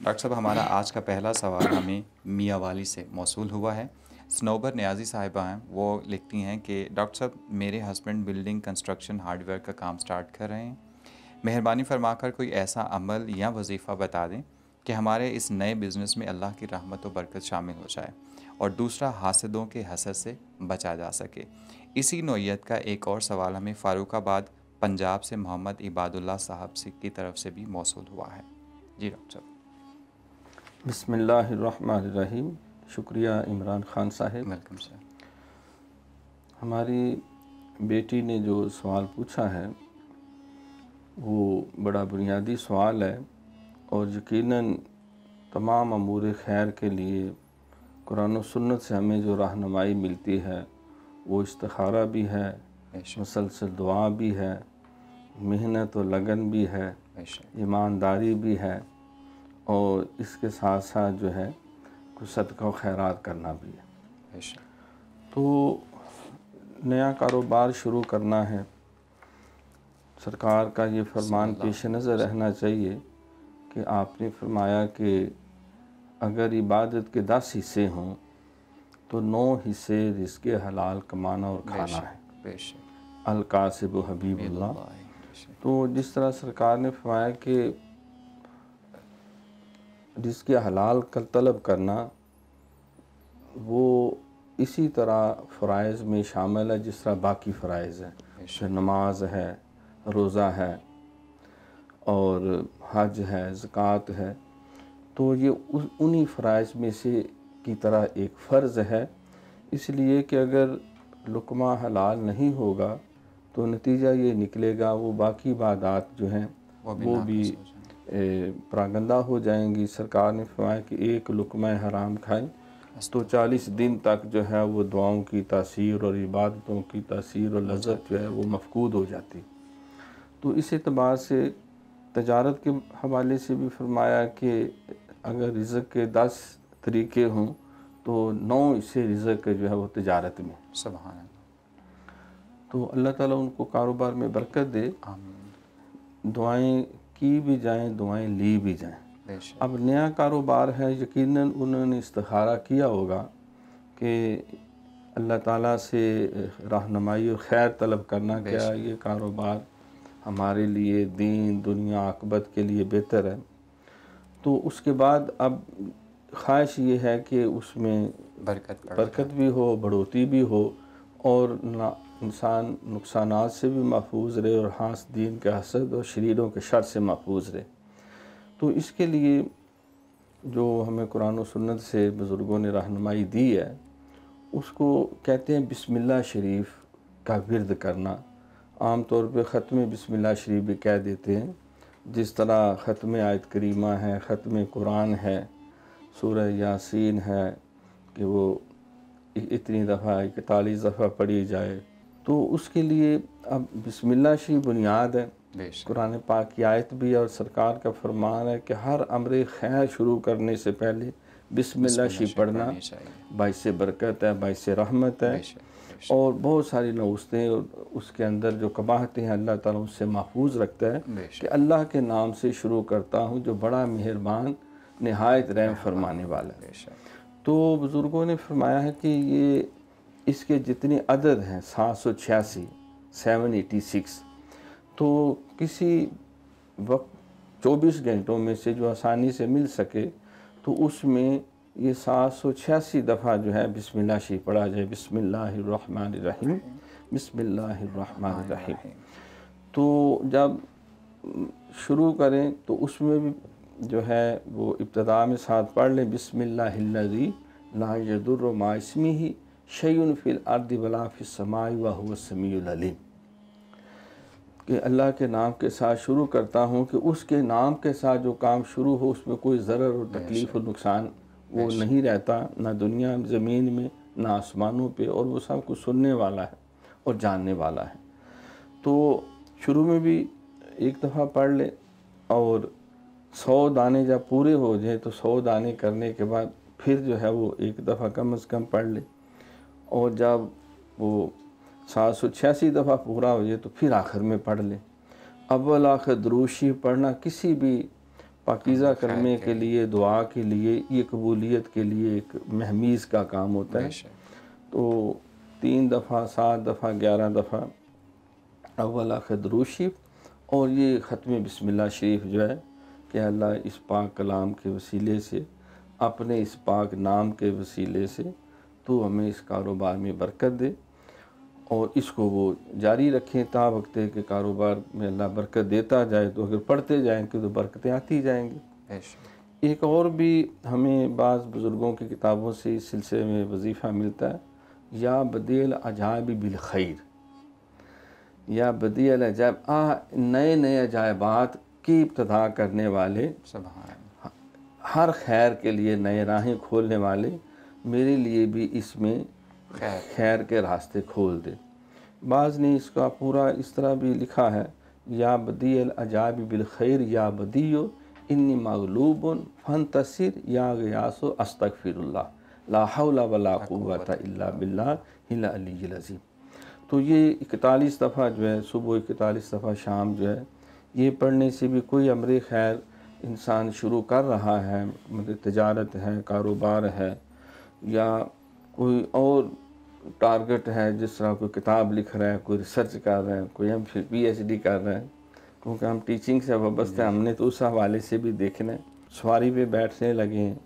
Doctor साहब, हमारा आज का पहला सवाल हमें मियाँ वाली से मौसूल हुआ है। स्नोबर नियाज़ी साहिबा हैं, वो लिखती हैं कि डॉक्टर साहब, मेरे हस्बैंड बिल्डिंग कंस्ट्रक्शन हार्डवेयर का काम स्टार्ट कर रहे हैं। मेहरबानी फरमाकर कोई ऐसा अमल या वजीफ़ा बता दें कि हमारे इस नए बिज़नेस में अल्लाह की रहमत व बरकत शामिल हो जाए और दूसरा हासदों के हसद से बचा जा सके। इसी नौइयत का एक और सवाल हमें फ़ारुखाबाद पंजाब से मोहम्मद इबादुल्लाह साहब से की तरफ से भी मौसूल हुआ है। जी डॉक्टर साहब। बिस्मिल्लाहिर्रहमानिर्रहीम। शुक्रिया इमरान ख़ान साहब। Welcome sir. हमारी बेटी ने जो सवाल पूछा है वो बड़ा बुनियादी सवाल है और यकीनन तमाम अमूर खैर के लिए कुरान और सुन्नत से हमें जो रहनुमाई मिलती है वो इस्तिखारा भी है, मुसलसल दुआ भी है, मेहनत और लगन भी है, ईमानदारी भी है और इसके साथ साथ जो है कुछ सदका व खैरात करना भी है। तो नया कारोबार शुरू करना है, सरकार का ये फरमान पेश नज़र रहना चाहिए कि आपने फरमाया कि अगर इबादत के 10 हिस्से हों तो 9 हिस्से रिज़्क़े हलाल कमाना और खाना है। अल-कासिब हबीबुल्लाह। तो जिस तरह सरकार ने फरमाया कि रिज़्क़े हलाल का तलब करना वो इसी तरह फ़राइज़ में शामिल है जिस तरह बाकी फ़राइज़ हैं, जैसे नमाज है, रोज़ा है और हज है, ज़कात है। तो ये उन्हीं फ़राइज़ में से की तरह एक फ़र्ज़ है, इसलिए कि अगर लुक़मा हलाल नहीं होगा तो नतीजा ये निकलेगा वो बाकी इबादत जो हैं वो भी परागंदा हो जाएंगी। सरकार ने फरमाया कि एक लुक़मा हराम खाएं तो 40 दिन तक जो है वो दुआओं की तासीर और इबादतों की तासीर और लज़्ज़त जो है वो मफ़कूद हो जाती। तो इस एतबार से तजारत के हवाले से भी फरमाया कि अगर रिज़्क़ के 10 तरीक़े हों तो 9 इससे रिज़्क़ जो है वो तजारत में। सुभान अल्लाह। तो अल्लाह ताला उनको कारोबार में बरकत दे। आमीन। दुआएं की भी जाएं, दुआएं ली भी जाएं। अब नया कारोबार है, यकीनन उन्होंने इस्तिखारा किया होगा कि अल्लाह ताला से रहनुमाई और खैर तलब करना, क्या ये कारोबार हमारे लिए दीन दुनिया आक़िबत के लिए बेहतर है। तो उसके बाद अब ख्वाहिश ये है कि उसमें बरकत भी हो, बढ़ोतरी भी हो और इंसान नुकसानात से भी महफूज रहे और हासदीन के हसद और शरीरों के शर से महफूज रहे। तो इसके लिए जो हमें कुरान और सुन्नत से बुज़ुर्गों ने रहनुमाई दी है उसको कहते हैं बिस्मिल्लाह शरीफ का विर्द करना। आम तौर पे ख़त्म बिस्मिल्लाह शरीफ भी कह देते हैं, जिस तरह ख़त्म आयत करीमा है, ख़त्म कुरान है, सूरह यासीन है कि वो इतनी दफ़ा 41 दफ़ा पढ़ी जाए। तो उसके लिए अब बिस्मिल्लाह शरीफ बुनियाद है, कुरान पाक की आयत भी है और सरकार का फरमान है कि हर अमर खैर शुरू करने से पहले बिस्मिल्लाह शरीफ पढ़ना बाइस बरकत है, बाइस रहमत है और बहुत सारी नवस्तें और उसके अंदर जो कबाहतें हैं अल्लाह ताला उससे महफूज रखता है कि अल्लाह के नाम से शुरू करता हूँ जो बड़ा मेहरबान नहायत रहम फरमाने वाला है। तो बुज़ुर्गों ने फरमाया है कि ये इसके जितने अदद हैं 786 786, तो किसी वक्त 24 घंटों में से जो आसानी से मिल सके तो उसमें ये 786 दफ़ा जो है बिस्मिल्लाह शरीफ पढ़ा जाए। बिस्मिल्लाहिर्रहमानिर्रहीम, बिस्मिल्लाहिर्रहमानिर्रहीम। तो जब शुरू करें तो उसमें भी जो है वो इब्तिदा में साथ पढ़ लें बिस्मिल्लाहिल्लज़ी ला यदुर्रु मा इस्मिही शैउन फिल अर्दि वला फिस समाई व हुवस समीउल अलीम, कि अल्लाह के नाम के साथ शुरू करता हूँ कि उसके नाम के साथ जो काम शुरू हो उसमें कोई ज़रर और तकलीफ़ और नुकसान वो नहीं रहता, ना दुनिया ज़मीन में ना आसमानों पे, और वो सब कुछ सुनने वाला है और जानने वाला है। तो शुरू में भी एक दफ़ा पढ़ ले और 100 दाने जब पूरे हो जाए तो 100 दाने करने के बाद फिर जो है वो एक दफ़ा कम अज़ कम पढ़ ले और जब वो 786 दफ़ा पूरा हो जाए तो फिर आखिर में पढ़ ले। अव्वल आखिर दुरूद शरीफ पढ़ना किसी भी पाकीज़ा करने के लिए, दुआ के लिए, ये कबूलियत के लिए एक महमीज़ का काम होता है। तो 3 दफ़ा, 7 दफ़ा, 11 दफ़ा अव्वल आखिर दुरूद शरीफ, और ये ख़त्म बिस्मिल्लाह शरीफ जो है कि अल्लाह इस पाक कलाम के वसीले से, अपने इस पाक नाम के वसीले से तो हमें इस कारोबार में बरकत दे और इसको वो जारी रखें ता वक्त के कारोबार में अल्लाह बरकत देता जाए। तो अगर पढ़ते जाएंगे तो बरकतें आती जाएंगी। एक और भी हमें बाज़ बुज़ुर्गों की किताबों से इस सिलसिले में वजीफ़ा मिलता है, या बदील अजायब बिल खैर, या बदील अजायब, नए नए अजायबात की इब्तिदा करने वाले, हर खैर के लिए नए राहें खोलने वाले, मेरे लिए भी इसमें खैर के रास्ते खोल दे। बाज़ ने इसका पूरा इस तरह भी लिखा है, या बदील अजायब बिल खैर या बदियो इन्नी मगलूबुन फंतसिर या गयासो अस्तगफिरुल्लाह ला हौला वला कुव्वता इल्ला बिल्लाहिल अलिय्यिल अज़ीम। तो ये 41 दफ़ा जो है सुबह, 41 दफ़ा शाम जो है, ये पढ़ने से भी कोई अमर खैर इंसान शुरू कर रहा है, मतलब तिजारत है, कारोबार है, या कोई और टारगेट है, जिस तरह कोई किताब लिख रहा है, कोई रिसर्च कर रहा है, कोई हम फिर PhD कर रहे हैं, क्योंकि हम टीचिंग से वाबस्ते हैं, हमने तो उस हवाले से भी देखना है। सवारी पे बैठने लगे हैं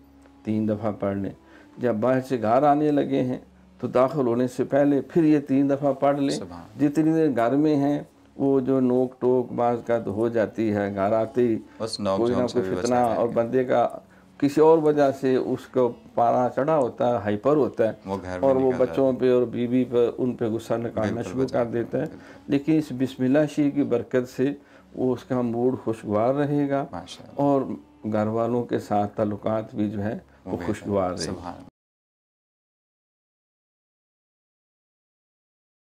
3 दफ़ा पढ़ने, जब बाहर से घर आने लगे हैं तो दाखिल होने से पहले फिर ये 3 दफ़ा पढ़ लें। जितनी देर घर में हैं वो जो नोक टोक बाज़ का तो हो जाती है, घर आते ही कोई ना कोई फितना, और बंदे का किसी और वजह से उसको पारा चढ़ा होता है, हाइपर होता है, और वो बच्चों पे और बीवी पर उन पे गुस्सा निकालना शुरू कर देता है। लेकिन इस बिस्मिल्लाह शरीफ की बरकत से वो उसका मूड खुशगवार रहेगा और घर वालों के साथ ताल्लुकात भी जो है वो खुशगवार रहेगा।